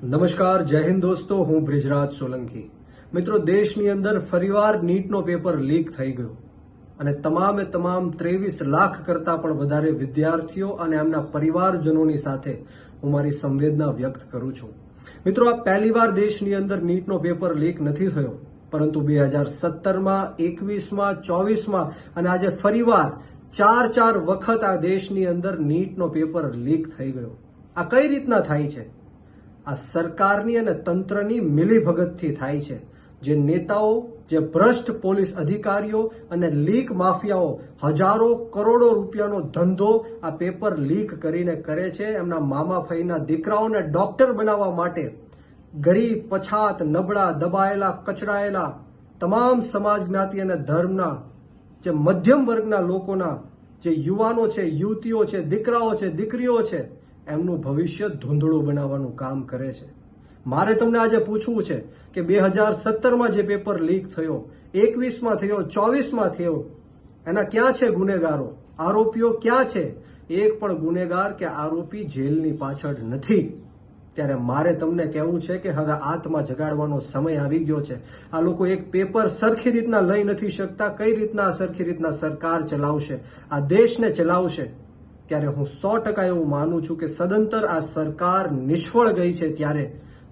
નમસ્કાર, જય હિન્દ દોસ્તો. હું બ્રિજરાજ સોલંકી. મિત્રો, દેશની અંદર ફરીવાર નીટનો પેપર લીક થઈ ગયો અને તમામે તમામ 23 લાખ કરતા પણ વધારે વિદ્યાર્થીઓ અને એમના પરિવારજનોની સાથે હું મારી સંવેદના વ્યક્ત કરું છું. મિત્રો, આ પહેલીવાર દેશની અંદર નીટનો પેપર લીક નથી થયો, પરંતુ 2017માં, 21માં, 24માં અને આજે ફરીવાર ચાર વખત આ દેશની અંદર નીટનો પેપર લીક થઈ ગયો. આ કઈ રીતના થાય છે? આ સરકારની અને તંત્રની મિલીભગતથી થાય છે. જે નેતાઓ, જે ભ્રષ્ટ પોલીસ અધિકારીઓ અને લીક માફિયાઓ હજારો કરોડો રૂપિયાનો ધંધો આ પેપર લીક કરીને કરે છે. એમના મામા ફઈના દીકરાઓને ડોક્ટર બનાવવા માટે ગરીબ, પછાત, નબળા, દબાયેલા, કચડાયેલા તમામ સમાજ, જ્ઞાતિ અને ધર્મના જે મધ્યમ વર્ગના લોકોના જે યુવાનો છે, યુવતીઓ છે, દીકરાઓ છે, દીકરીઓ છે, એમનું ભવિષ્ય ધૂંધળું બનાવવાનું કામ કરે છે. મારે તમને આજે પૂછવું છે કે 2017માં જે પેપર લીક થયો, 21માં થયો, 24માં થયો, એના ક્યાં છે ગુનેગારો? આરોપીઓ ક્યાં છે? એક પણ ગુનેગાર કે આરોપી જેલની પાછળ નથી. ત્યારે મારે તમને કહેવું છે કે હવે આત્મા જગાડવાનો સમય આવી ગયો છે. આ લોકો એક પેપર સરખી રીતના લઈ નથી શકતા. કઈ રીતના સરખી રીતના સરકાર ચલાવશે, આ દેશને ચલાવશે? ત્યારે હું 100% એવું માનું છું કે સદંતર આ સરકાર નિષ્ફળ ગઈ છે. ત્યારે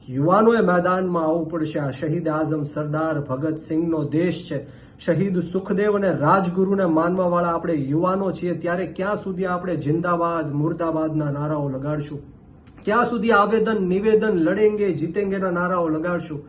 યુવાનોએ મેદાનમાં આવવું પડશે. આ શહીદ આઝમ સરદાર ભગતસિંહનો દેશ છે. શહીદ સુખદેવ અને રાજગુરુને માનવાવાળા આપણે યુવાનો છીએ. ત્યારે ક્યાં સુધી આપણે જિંદાબાદ, મુર્દાબાદના નારાઓ લગાડશું? ક્યાં સુધી આવેદન, નિવેદન, લડેંગે જીતેંગેના નારાઓ લગાડશું?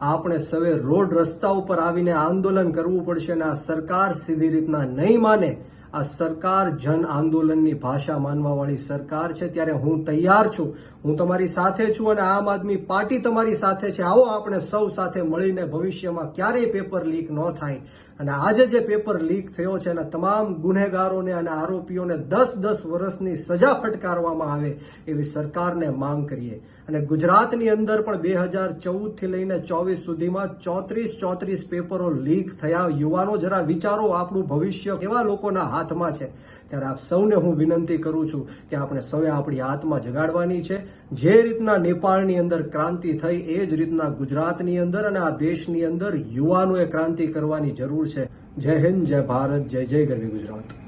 આપણે સવે રોડ રસ્તા ઉપર આવીને આંદોલન કરવું પડશે. અને આ સરકાર સીધી રીતના નહીં માને. આ સરકાર જન આંદોલનની ભાષા માનવાવાળી સરકાર છે. ત્યારે હું તૈયાર છું, હું તમારી સાથે છું અને આમ આદમી પાર્ટી તમારી સાથે છે. આવો આપણે સૌ સાથે મળીને ભવિષ્યમાં ક્યારેય પેપર લીક ન થાય અને આજે જે પેપર લીક થયો છે એના તમામ ગુનેગારોને અને આરોપીઓને 10-10 વર્ષની સજા ફટકારવામાં આવે એવી સરકારને માંગ કરીએ. અને ગુજરાતની અંદર પણ 2014થી લઈને 24 સુધીમાં 34 પેપરો લીક થયા. યુવાનો, જરા વિચારો, આપણું ભવિષ્ય કેવા લોકોના હાથમાં છે. ત્યારે આપ સૌને હું વિનંતી કરું છું કે આપણે સૌએ આપણી આત્મા જગાડવાની છે. જે રીતના નેપાળની અંદર ક્રાંતિ થઈ એ જ રીતના ગુજરાતની અંદર અને આ દેશની અંદર યુવાનોએ ક્રાંતિ કરવાની જરૂર છે. જય હિન્દ, જય ભારત, જય જય ગરવી ગુજરાત.